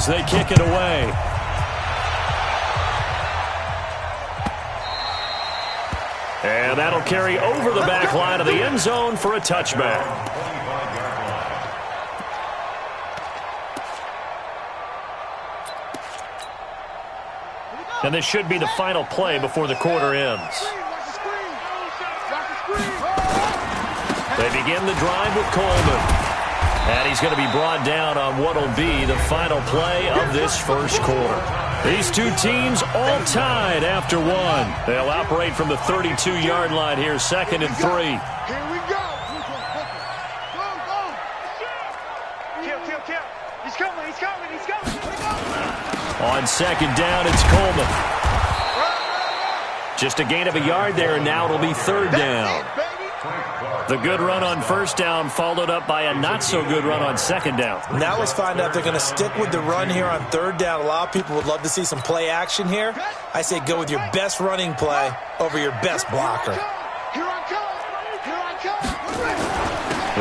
as they kick it away. And that'll carry over the back line of the end zone for a touchback. And this should be the final play before the quarter ends. They begin the drive with Coleman. And he's going to be brought down on what will be the final play of this first quarter. These two teams all tied after one. They'll operate from the 32-yard line here, 2nd and 3. Here we go. Kill. He's coming. On 2nd down, it's Coleman. Just a gain of a yard there, and now it'll be 3rd down. The good run on 1st down followed up by a not-so-good run on 2nd down. Now let's find out if they're going to stick with the run here on 3rd down. A lot of people would love to see some play action here. I say go with your best running play over your best blocker. Here I come.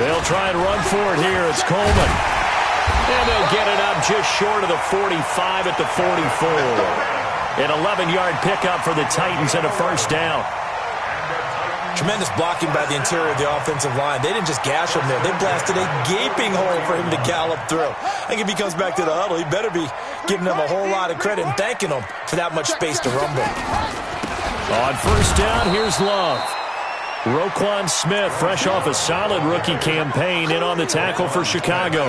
They'll try and run for it here. It's Coleman. And they'll get it up just short of the 45 at the 44. An 11-yard pickup for the Titans and a 1st down. Tremendous blocking by the interior of the offensive line. They didn't just gash him there. They blasted a gaping hole for him to gallop through. I think if he comes back to the huddle, he better be giving them a whole lot of credit and thanking them for that much space to rumble. On 1st down, here's Love. Roquan Smith, fresh off a solid rookie campaign, in on the tackle for Chicago.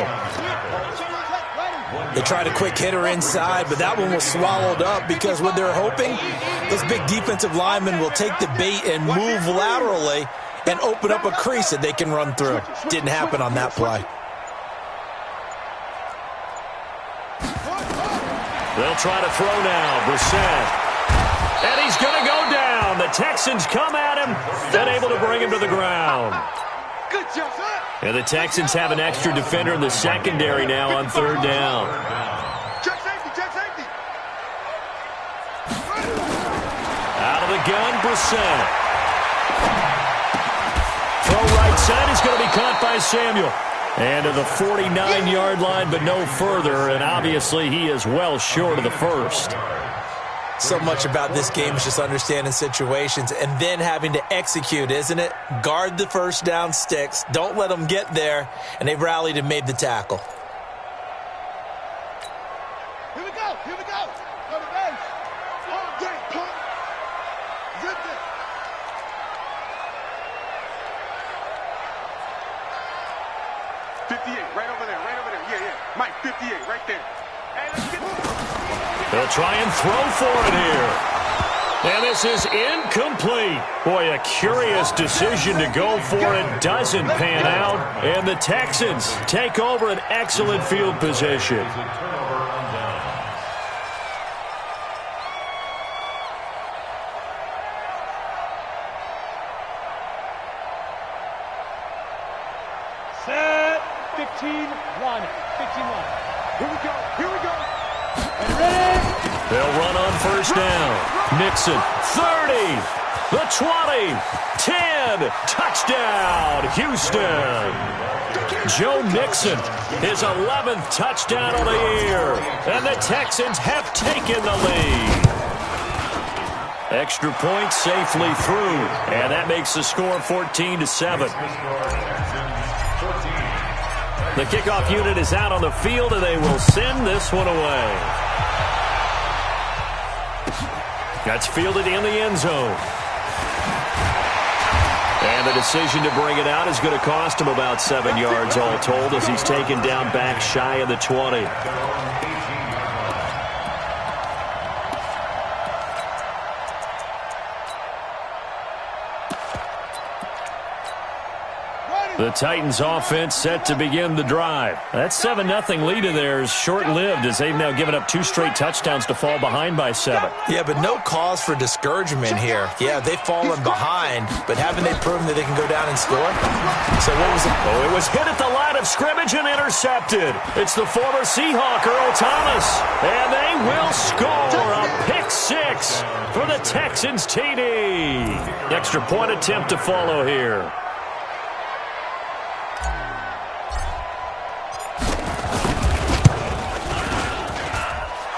They tried a quick hitter inside, but that one was swallowed up because what they're hoping, those big defensive linemen will take the bait and move laterally and open up a crease that they can run through. Didn't happen on that play. They'll try to throw now. Brissett. And he's going to go down. The Texans come at him, then able to bring him to the ground. Good job. And the Texans have an extra defender in the secondary now on 3rd down. Check safety. Out of the gun, Brissett. Throw right side is going to be caught by Samuel. And to the 49-yard line, but no further. And obviously he is well short of the 1st. So much about this game is just understanding situations and then having to execute, isn't it? Guard the 1st down sticks. Don't let them get there. And they've rallied and made the tackle. Here we go. Go to base. All day, pump. Zip it. Right over there. Yeah. Mike, 58, right there. And let's get They'll try and throw for it here. And this is incomplete. Boy, a curious decision to go for it. Doesn't pan out. And the Texans take over an excellent field position. set. 15-1. Here we go. And ready. They'll run on 1st down. Nixon, 30, the 20, 10, touchdown, Houston. Joe Nixon, his 11th touchdown of the year. And the Texans have taken the lead. Extra point safely through. And that makes the score 14-7. The kickoff unit is out on the field, and they will send this one away. That's fielded in the end zone. And the decision to bring it out is going to cost him about 7 yards all told as he's taken down back shy of the 20. The Titans offense set to begin the drive. That 7-0 lead of theirs short-lived as they've now given up 2 straight touchdowns to fall behind by 7. Yeah, but no cause for discouragement here. Yeah, they've fallen behind, but haven't they proven that they can go down and score? So what was it? Oh, it was hit at the line of scrimmage and intercepted. It's the former Seahawk, Earl Thomas. And they will score a pick-6 for the Texans TD. Extra point attempt to follow here.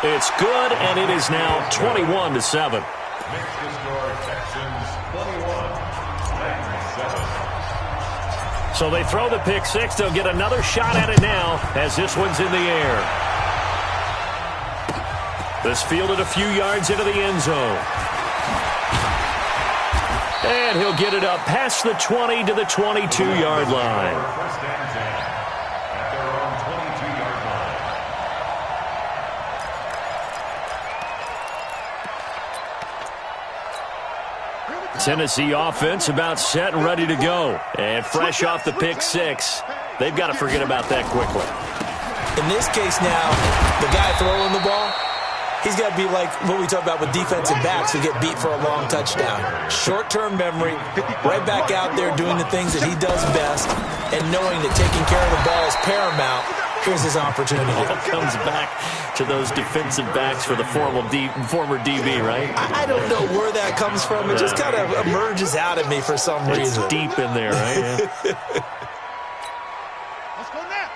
It's good, and it is now 21-7. So they throw the pick six. They'll get another shot at it now as this one's in the air. This fielded a few yards into the end zone. And he'll get it up past the 20 to the 22-yard line. Tennessee offense about set and ready to go. And fresh off the pick six, they've got to forget about that quickly. In this case now, the guy throwing the ball, he's got to be like what we talk about with defensive backs who get beat for a long touchdown. Short-term memory, right back out there doing the things that he does best, and knowing that taking care of the ball is paramount. Here's his opportunity. All comes back to those defensive backs for the former DB, right? I don't know where that comes from. It just kind of emerges out of me for some reason. It's deep in there, right? Yeah. Let's go now.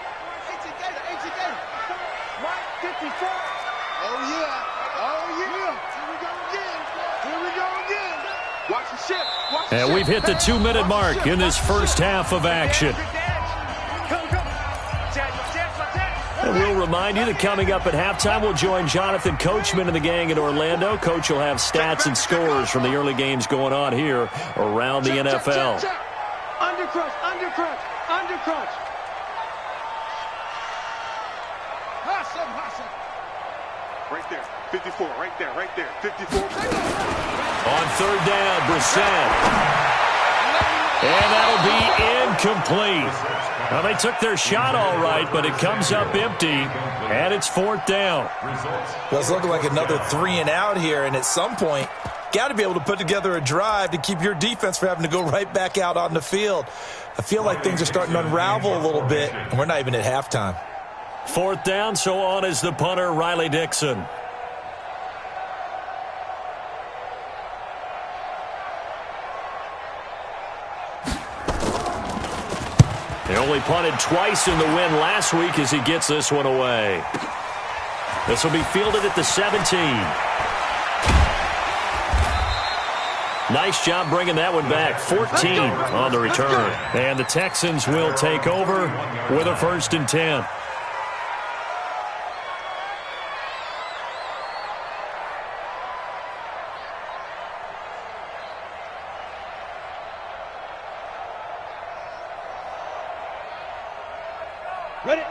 18 Gator, 18 Gator. 54. Oh, yeah. Oh, yeah. Here we go again. Here we go again. Watch the shit. Watch the And shit. we've hit the 2-minute mark in this first half of action. And we'll remind you that coming up at halftime, we'll join Jonathan Coachman and the gang in Orlando. Coach will have stats and scores from the early games going on here around the NFL. Undercrunch, undercrunch, undercrunch. Hustle. Right there, 54, right there, 54. On third down, Brissett. And that'll be incomplete. Now, they took their shot all right, but it comes up empty, and it's fourth down. Well, it's looking like another 3 and out here, and at some point, got to be able to put together a drive to keep your defense from having to go right back out on the field. I feel like things are starting to unravel a little bit, and we're not even at halftime. Fourth down, so on is the punter, Riley Dixon. They only punted twice in the win last week as he gets this one away. This will be fielded at the 17. Nice job bringing that one back. 14 on the return. And the Texans will take over with a 1st and 10.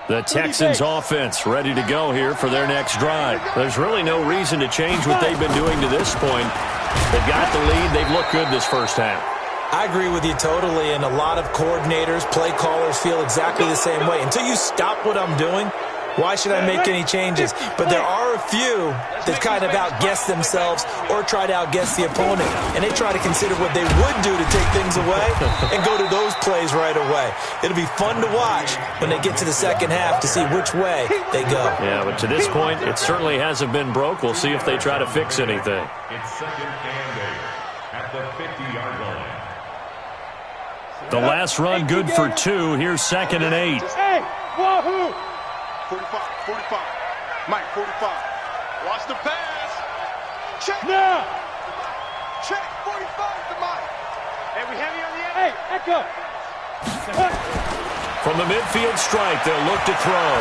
The Texans offense ready to go here for their next drive. There's really no reason to change what they've been doing to this point. They've got the lead. They've looked good this first half. I agree with you totally, and a lot of coordinators, play callers feel exactly the same way. Until you stop what I'm doing, why should I make any changes? But there are a few that kind of outguess themselves or try to outguess the opponent. And they try to consider what they would do to take things away and go to those plays right away. It'll be fun to watch when they get to the second half to see which way they go. Yeah, but to this point, it certainly hasn't been broke. We'll see if they try to fix anything. It's 2nd and 8 at the 50-yard line. The last run good for 2. Here's 2nd and 8. Hey, wahoo! 45. Mike, 45. Watch the pass. Check. Now. Check. 45 to Mike. Hey, we heavy on the end. Hey, Echo. From the midfield stripe, they'll look to throw.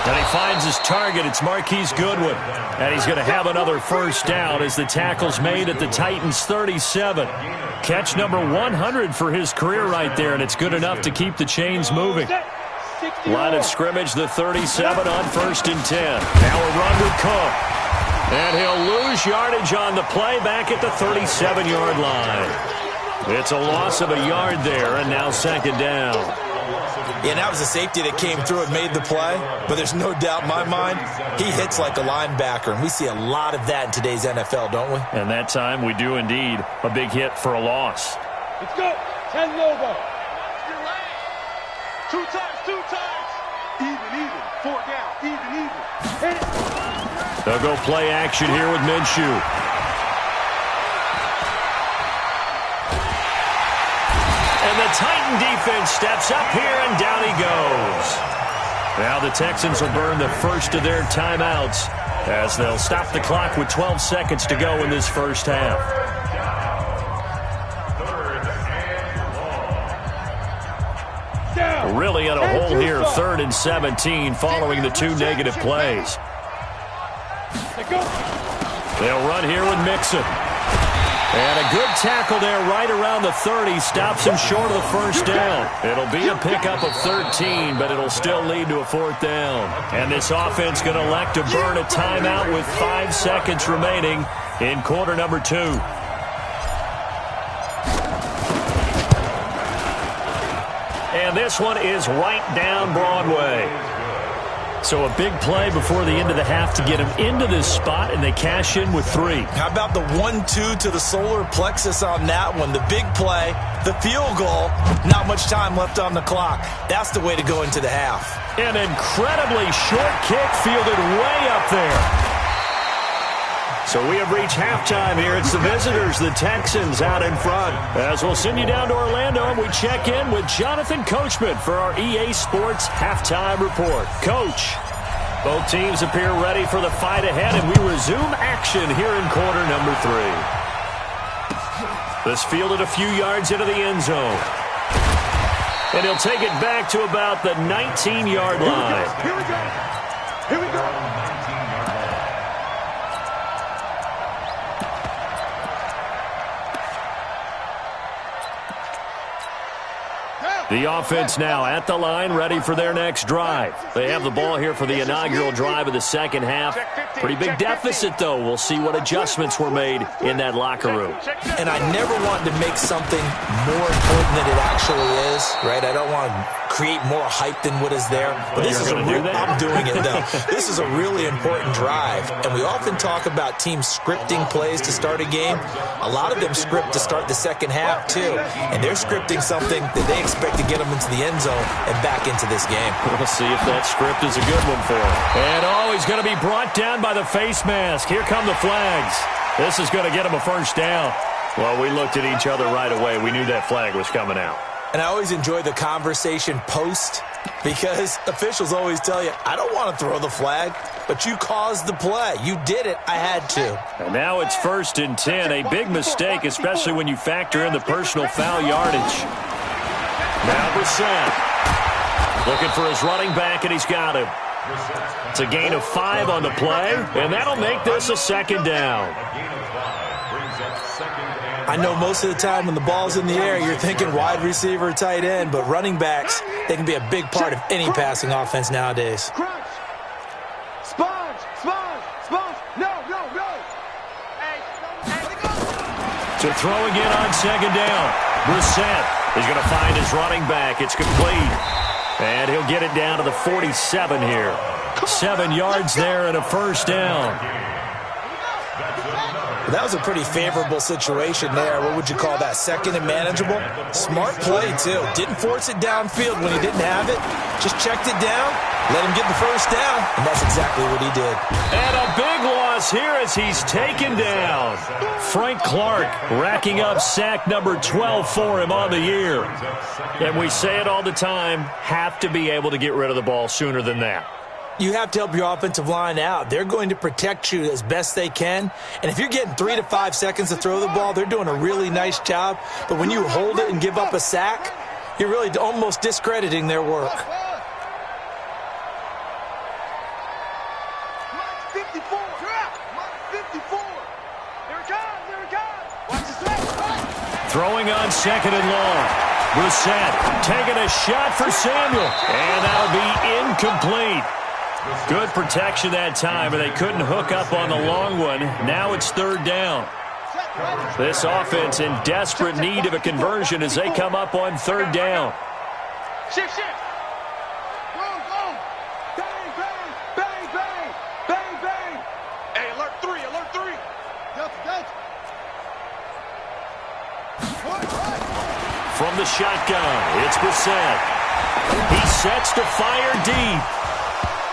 And he finds his target. It's Marquise Goodwin. And he's going to have another first down as the tackle's made at the Titans' 37. Catch number 100 for his career right there, and it's good enough to keep the chains moving. Line of scrimmage, the 37 on 1st and 10. Now a run with Cook. And he'll lose yardage on the play back at the 37-yard line. It's a loss of a yard there, and now 2nd down. Yeah, that was a safety that came through and made the play, but there's no doubt in my mind, he hits like a linebacker, and we see a lot of that in today's NFL, don't we? And that time we do indeed a big hit for a loss. Let's go. 10 Lobo. Two times. Even. 4 down. Even. Hit it. They'll go play action here with Minshew. And the Titan defense steps up here, and down he goes. Now the Texans will burn the first of their timeouts as they'll stop the clock with 12 seconds to go in this first half. Really in a hole here, 3rd and 17 following the 2 negative plays. They'll run here with Mixon. And a good tackle there right around the 30. Stops him short of the first down. It'll be a pickup of 13, but it'll still lead to a 4th down. And this offense going to elect to burn a timeout with 5 seconds remaining in quarter number 2. And this one is right down Broadway. So a big play before the end of the half to get him into this spot, and they cash in with 3. How about the 1-2 to the solar plexus on that one? The big play, the field goal, not much time left on the clock. That's the way to go into the half. An incredibly short kick fielded way up there. So we have reached halftime here. It's the visitors, the Texans, out in front. As we'll send you down to Orlando, and we check in with Jonathan Coachman for our EA Sports Halftime Report. Coach, both teams appear ready for the fight ahead, and we resume action here in quarter number 3. This fielded a few yards into the end zone. And he'll take it back to about the 19-yard line. Here we go. Here we go. The offense now at the line, ready for their next drive. They have the ball here for the inaugural drive of the second half. Pretty big deficit, though. We'll see what adjustments were made in that locker room. And I never want to make something more important than it actually is, right? I don't want to create more hype than what is there. But this is I'm doing it, though. This is a really important drive. And we often talk about teams scripting plays to start a game. A lot of them script to start the second half, too. And they're scripting something that they expect to get them into the end zone and back into this game. We'll see if that script is a good one for him. And he's going to be brought down by the face mask. Here come the flags. This is going to get him a first down. Well, we looked at each other right away. We knew that flag was coming out. And I always enjoy the conversation post because officials always tell you, I don't want to throw the flag, but you caused the play. You did it. I had to. And now it's 1st and 10. A big mistake, especially when you factor in the personal foul yardage. Now Brissett looking for his running back, and he's got him. It's a gain of 5 on the play, and that'll make this a 2nd down. I know most of the time when the ball's in the air, you're thinking wide receiver, tight end, but running backs, they can be a big part of any passing offense nowadays. Crunch. Sponge. No. To throw again on 2nd down. Brissett is going to find his running back. It's complete. And he'll get it down to the 47 here. 7 yards there and a first down. That was a pretty favorable situation there. What would you call that? 2nd and manageable? Smart play, too. Didn't force it downfield when he didn't have it. Just checked it down, let him get the first down, and that's exactly what he did. And a big loss here as he's taken down. Frank Clark racking up sack number 12 for him on the year. And we say it all the time, have to be able to get rid of the ball sooner than that. You have to help your offensive line out. They're going to protect you as best they can. And if you're getting 3 to 5 seconds to throw the ball, they're doing a really nice job. But when you hold it and give up a sack, you're really almost discrediting their work. Throwing on 2nd and long. Brissett taking a shot for Samuel. And that'll be incomplete. Good protection that time, and they couldn't hook up on the long one. Now it's 3rd down. This offense in desperate need of a conversion as they come up on 3rd down. Shift. Go. Bang. Hey, alert 3. Go. From the shotgun, it's Brissett. He sets to fire deep.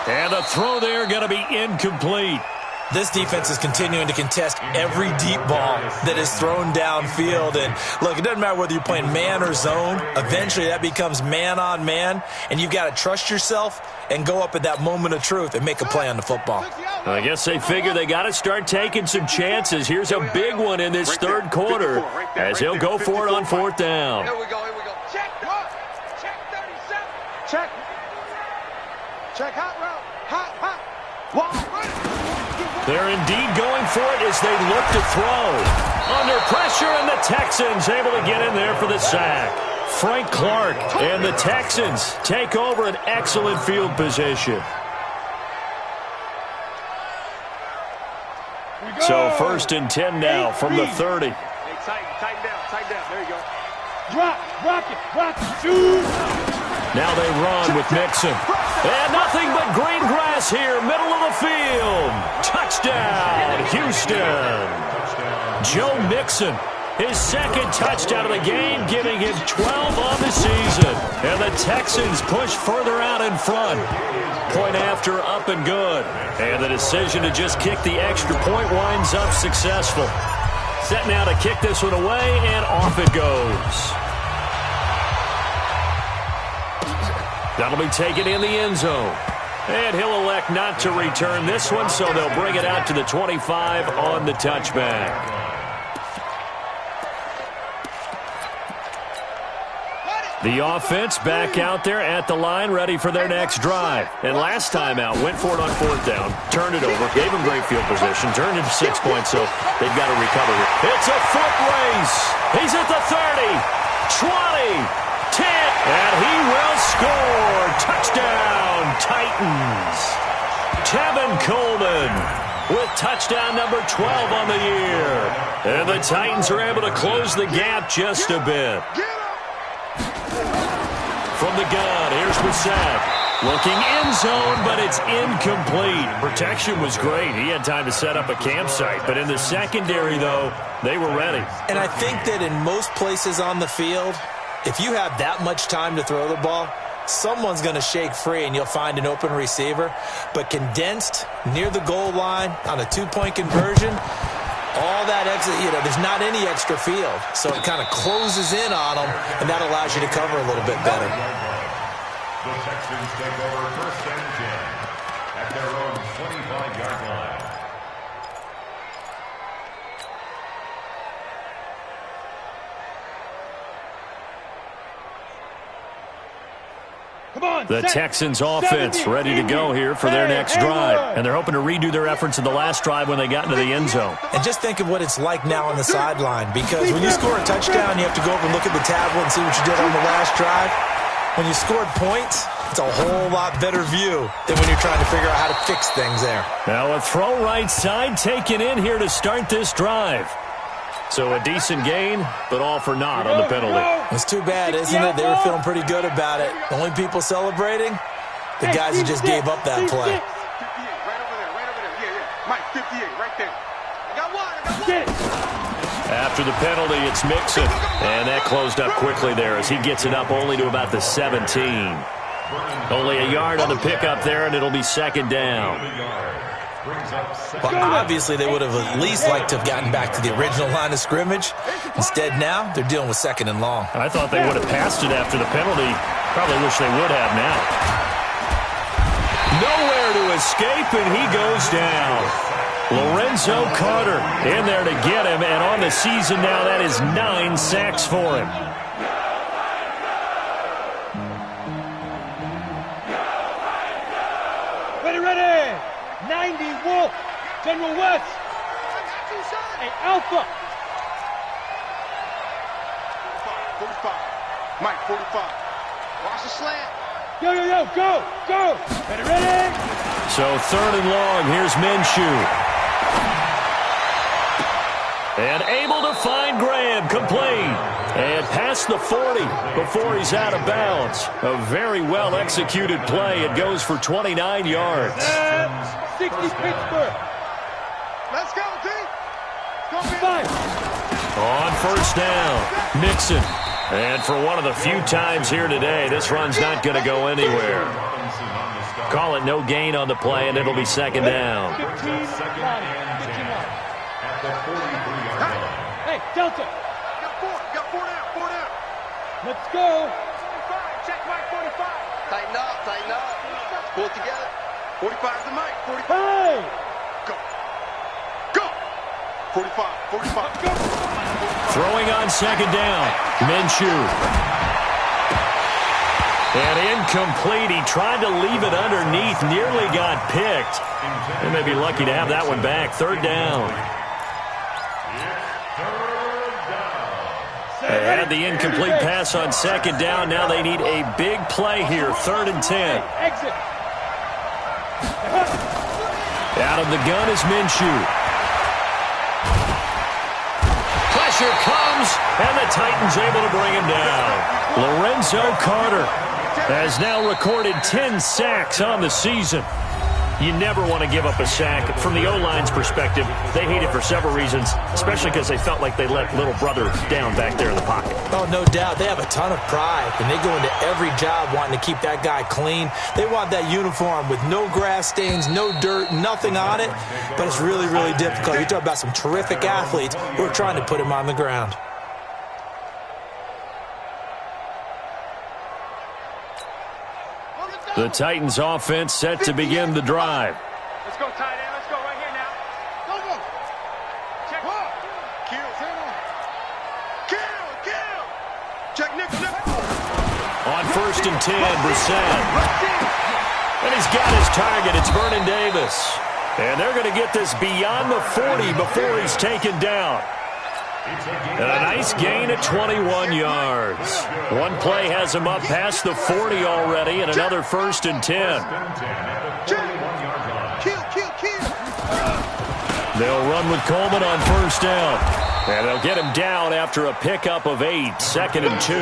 And the throw there going to be incomplete. This defense is continuing to contest every deep ball that is thrown downfield. And look, it doesn't matter whether you're playing man or zone. Eventually that becomes man on man, and you've got to trust yourself and go up at that moment of truth and make a play on the football. I guess they figure they got to start taking some chances. Here's a big one in this third quarter as he'll go for it on fourth down. Here we go. Check 37. Check. Check hot route. Hot. They're indeed going for it as they look to throw. Under pressure, and the Texans able to get in there for the sack. Frank Clark and the Texans take over an excellent field position. So 1st and 10 now from the 30. Hey, tighten down. There you go. Rock it, shoot. Now they run with Mixon. And nothing but green grass here, middle of the field. Touchdown, Houston. Joe Mixon, his second touchdown of the game, giving him 12 on the season. And the Texans push further out in front. Point after, up and good. And the decision to just kick the extra point winds up successful. Set now to kick this one away, and off it goes. That'll be taken in the end zone. And he'll elect not to return this one, so they'll bring it out to the 25 on the touchback. The offense back out there at the line, ready for their next drive. And last time out, went for it on fourth down, turned it over, gave them great field position, turned it to 6 points, so they've got to recover here. It's a foot race. He's at the 30, 20, 10, and he will score. Touchdown, Titans. Tevin Coleman with touchdown number 12 on the year. And the Titans are able to close the gap just a bit. From the gun, here's Brissett. Looking end zone, but it's incomplete. Protection was great. He had time to set up a campsite. But in the secondary, though, they were ready. And I think that in most places on the field, if you have that much time to throw the ball, someone's going to shake free and you'll find an open receiver. But condensed near the goal line on a two-point conversion, all that exit, there's not any extra field. So it kind of closes in on them, and that allows you to cover a little bit better. The Texans take over 1st and 10 at their own 25-yard line. The Texans offense ready to go here for their next drive. And they're hoping to redo their efforts in the last drive when they got into the end zone. And just think of what it's like now on the sideline, because when you score a touchdown, you have to go over and look at the tablet and see what you did on the last drive. When you scored points, it's a whole lot better view than when you're trying to figure out how to fix things there. Now a throw right side taken in here to start this drive. So a decent gain, but all for naught on the penalty. It's too bad, isn't it? They were feeling pretty good about it. The only people celebrating, the guys who just gave up that play. 58, right over there. Yeah. Mike, 58, right there. I got one. After the penalty, it's Mixon. And that closed up quickly there as he gets it up only to about the 17. Only a yard on the pickup there, and it'll be second down. Well, obviously, they would have at least liked to have gotten back to the original line of scrimmage. Instead, now, they're dealing with second and long. I thought they would have passed it after the penalty. Probably wish they would have now. Nowhere to escape, and he goes down. Lorenzo Carter in there to get him, and on the season now, that is 9 sacks for him. Ready. 90 Wolf. General West. Hey, Alpha. 45. Mike, 45. Watch the slant. Yo, go. Ready. So 3rd and long, here's Minshew. And able to find Graham, complete. And past the 40 before he's out of bounds. A very well-executed play. It goes for 29 yards. 60 Pittsburgh. Let's go, D. Go, Five. On first down, Mixon. And for one of the few times here today, this run's not going to go anywhere. Call it no gain on the play, and it'll be second down. 15 line. At the 43-yard line. Hey, Delta. Got four down. Let's go. 45, check Mike, 45. Tighten up. Pull it together. 45 is the mic, 45. Hey. Go. 45. Go. Throwing on second down. Minshew. And incomplete. He tried to leave it underneath. Nearly got picked. They may be lucky to have that one back. Third down. They had the incomplete pass on second down. Now they need a big play here. 3rd and 10. Exit. Out of the gun is Minshew. Pressure comes, and the Titans able to bring him down. Lorenzo Carter has now recorded 10 sacks on the season. You never want to give up a sack. From the O-line's perspective, they hate it for several reasons, especially because they felt like they let little brother down back there in the pocket. Oh, no doubt. They have a ton of pride, and they go into every job wanting to keep that guy clean. They want that uniform with no grass stains, no dirt, nothing on it, but it's really, really difficult. You talk about some terrific athletes who are trying to put him on the ground. The Titans offense set to begin the drive. Let's go, tight end. Let's go right here now. Go. Check. Kill. Check, Nick. On 1st and 10, Brissett. And he's got his target. It's Vernon Davis. And they're going to get this beyond the 40 before he's taken down. And a nice gain of 21 yards. One play has him up past the 40 already, and another 1st and 10. Kill. They'll run with Coleman on 1st down. And they'll get him down after a pickup of 8, 2nd and 2.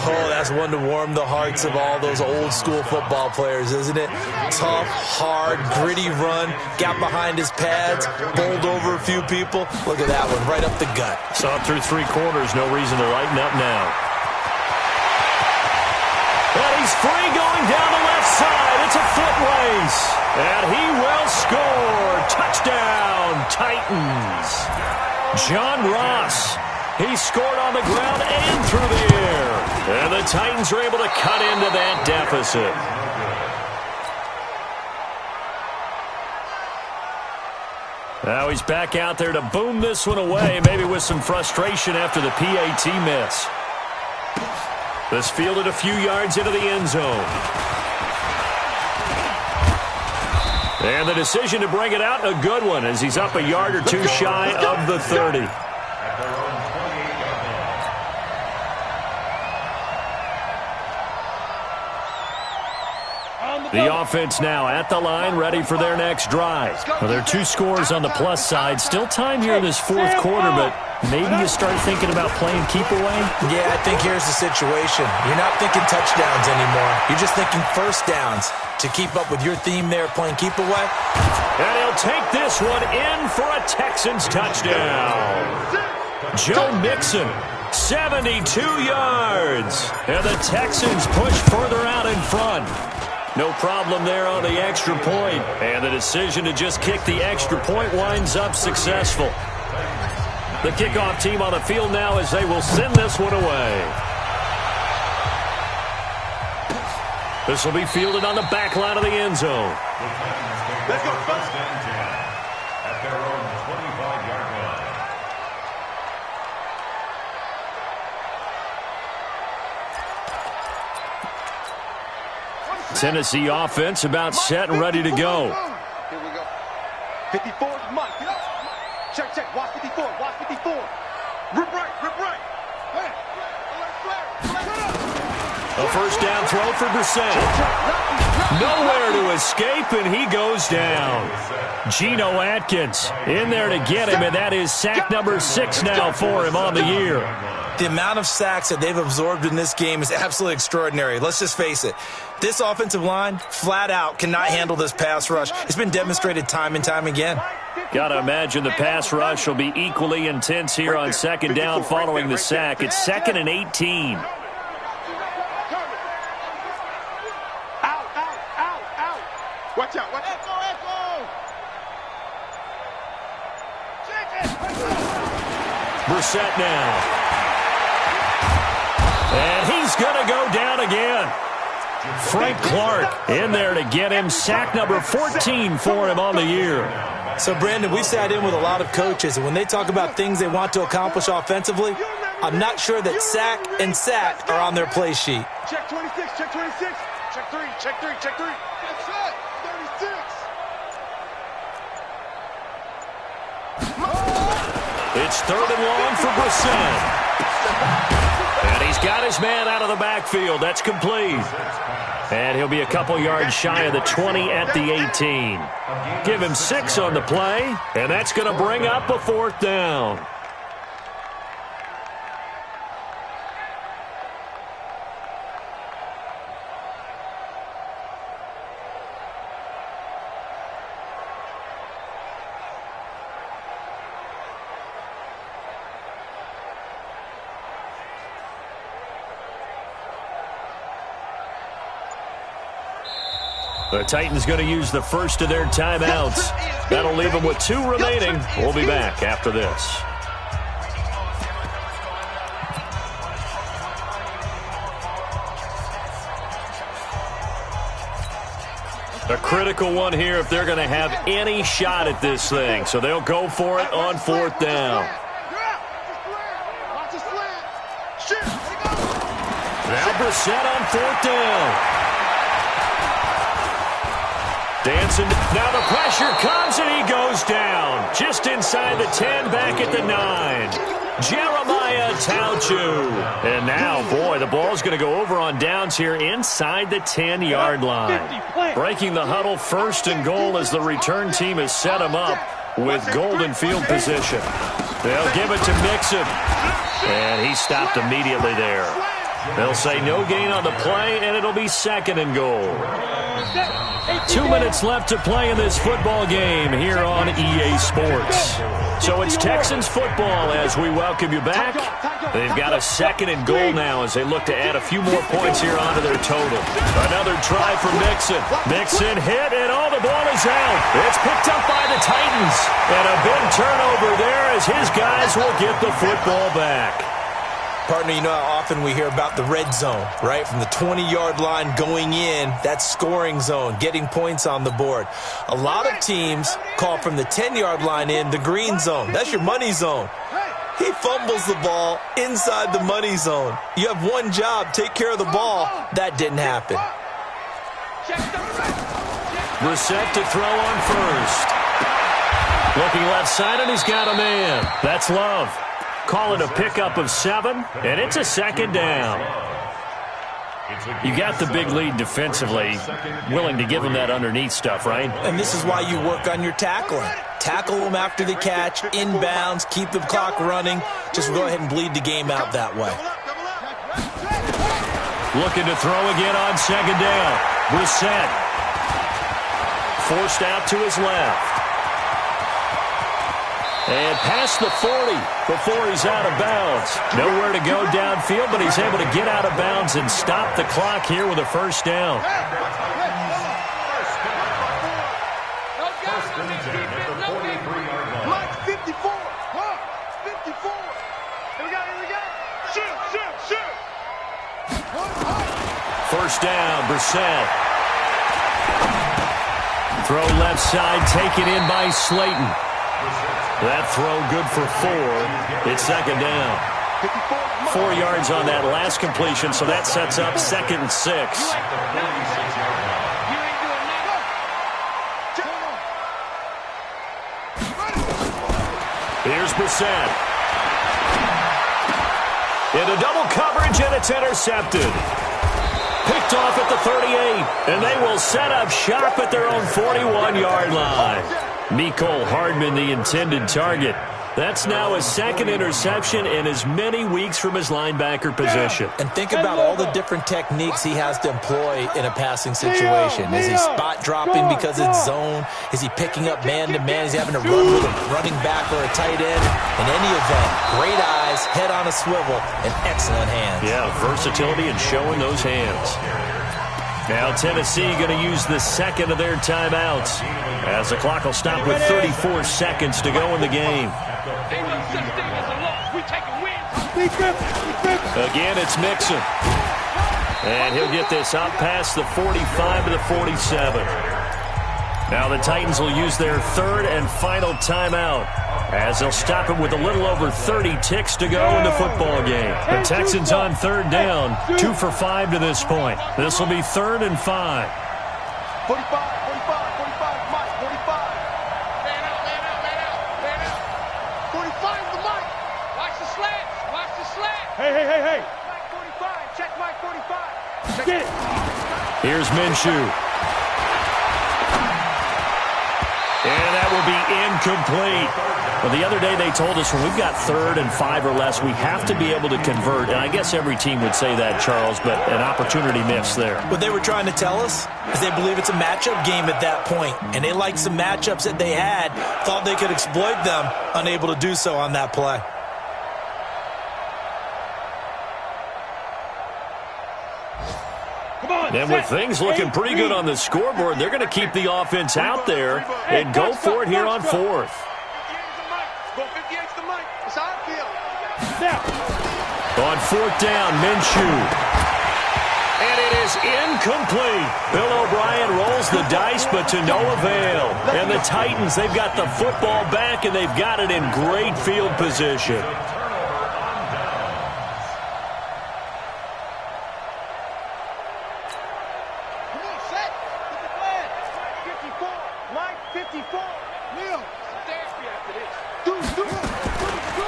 Oh, that's one to warm the hearts of all those old school football players, isn't it? Tough, hard, gritty run, got behind his pads, bowled over a few people. Look at that one, right up the gut. Saw it through 3 quarters, no reason to lighten up now. And he's free going down the left side. It's a foot race. And he will score. Touchdown, Titans. John Ross. He scored on the ground and through the air. And the Titans are able to cut into that deficit. Now he's back out there to boom this one away, maybe with some frustration after the PAT miss. This fielded a few yards into the end zone. And the decision to bring it out, a good one, as he's up a yard or two shy of the 30. The offense now at the line, ready for their next drive. Well, there are 2 scores on the plus side. Still time here in this 4th quarter, but maybe you start thinking about playing keep away? Yeah, I think here's the situation. You're not thinking touchdowns anymore. You're just thinking 1st downs to keep up with your theme there, playing keep away. And he'll take this one in for a Texans touchdown. Joe Mixon, 72 yards. And the Texans push further out in front. No problem there on the extra point. And the decision to just kick the extra point winds up successful. The kickoff team on the field now as they will send this one away. This will be fielded on the back line of the end zone. Let's go. 1st and 10 at their own 25-yard line. Tennessee offense about set and ready to go. Here we go. 54 is Mike. Check. Watch 54. Rip right. A 1st down throw for Brissett. Nowhere to escape, and he goes down. Geno Atkins in there to get him, and that is sack number 6 now for him on the year. The amount of sacks that they've absorbed in this game is absolutely extraordinary. Let's just face it. This offensive line, flat out, cannot handle this pass rush. It's been demonstrated time and time again. Got to imagine the pass rush will be equally intense here on 2nd down following the sack. It's 2nd and 18. Brissett now. And he's going to go down again. Frank Clark in there to get him sack number 14 for him on the year. So, Brandon, we sat in with a lot of coaches, and when they talk about things they want to accomplish offensively, I'm not sure that sack and sack are on their play sheet. Check 26, check 26. Check 3, check 3, check 3. That's it, 36. It's 3rd and long for Brissett. And he's got his man out of the backfield. That's complete. And he'll be a couple yards shy of the 20 at the 18. Give him 6 on the play, and that's going to bring up a 4th down. The Titans going to use the first of their timeouts. That'll leave them with 2 remaining. We'll be back after this. A critical one here if they're going to have any shot at this thing. So they'll go for it on 4th down. Now Brissett on 4th down. Dancing. Now the pressure comes and he goes down. Just inside the 10, back at the 9. Jeremiah Tauchu. And now, boy, the ball's going to go over on downs here inside the 10-yard line. Breaking the huddle, 1st and goal as the return team has set him up with golden field position. They'll give it to Mixon. And he stopped immediately there. They'll say no gain on the play, and it'll be 2nd and goal. 2 minutes left to play in this football game here on EA Sports. So it's Texans football as we welcome you back. They've got a 2nd and goal now as they look to add a few more points here onto their total. Another try for Mixon. Mixon hit, and all the ball is out. It's picked up by the Titans. And a big turnover there as his guys will get the football back. Partner, you know how often we hear about the red zone, right? From the 20-yard line going in, that scoring zone, getting points on the board. A lot of teams call from the 10-yard line in the green zone. That's your money zone. He fumbles the ball inside the money zone. You have one job, take care of the ball. That didn't happen. Brissett to throw on 1st. Looking left side, and he's got a man. That's Love. Call it a pickup of 7, and it's a 2nd down. You got the big lead defensively, willing to give them that underneath stuff, right? And this is why you work on your tackling. Tackle them after the catch, inbounds, keep the clock running. Just go ahead and bleed the game out that way. Looking to throw again on 2nd down. Brissett. Forced out to his left. And past the 40 before he's out of bounds. Nowhere to go downfield, but he's able to get out of bounds and stop the clock here with a 1st down. Mike, 54. 54. Here we go. Shoot. 1st down, Brissett. Throw left side, taken in by Slayton. That throw good for 4. It's 2nd down. 4 yards on that last completion, so that sets up 2nd and 6. Here's Brissett. Into double coverage, and it's intercepted. Picked off at the 38, and they will set up shop at their own 41-yard line. Mecole Hardman, the intended target. That's now his 2nd interception in as many weeks from his linebacker position. And think about all the different techniques he has to employ in a passing situation. Is he spot dropping because it's zone? Is he picking up man-to-man? Is he having to run with a running back or a tight end? In any event, great eyes, head on a swivel, and excellent hands. Yeah, versatility and showing those hands. Now Tennessee going to use the second of their timeouts as the clock will stop with 34 seconds to go in the game. Again, it's Mixon. And he'll get this out past the 45 to the 47. Now the Titans will use their third and final timeout as they'll stop it with a little over 30 ticks to go in the football game. The Texans on third down, 2 for 5 to this point. This will be 3rd and 5. 45, 45, 45, Mike, 45. Man out, man out, man out, man out. 45 the Mike. Watch the slants, watch the slants. Hey. Mike 45, check Mike 45. Check Get it. Here's Minshew. And that will be incomplete. Well, the other day they told us when we've got 3rd and 5 or less, we have to be able to convert. And I guess every team would say that, Charles, but an opportunity missed there. What they were trying to tell us is they believe it's a matchup game at that point, and they liked some matchups that they had, thought they could exploit them, unable to do so on that play. And with things looking pretty good on the scoreboard, they're going to keep the offense out there and go for it here on 4th. Go 58 to Mike. It's our field. On 4th down, Minshew. And it is incomplete. Bill O'Brien rolls the dice, but to no avail. And the Titans, they've got the football back, and they've got it in great field position.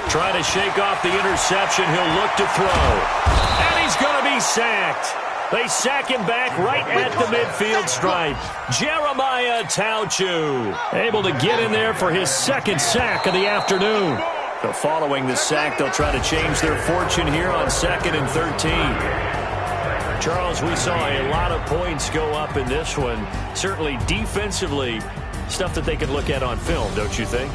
Trying to shake off the interception. He'll look to throw. And he's going to be sacked. They sack him back right at the midfield stripe. Jeremiah Tauchu able to get in there for his 2nd sack of the afternoon. So following the sack, they'll try to change their fortune here on 2nd and 13. Charles, we saw a lot of points go up in this one. Certainly defensively, stuff that they could look at on film, don't you think?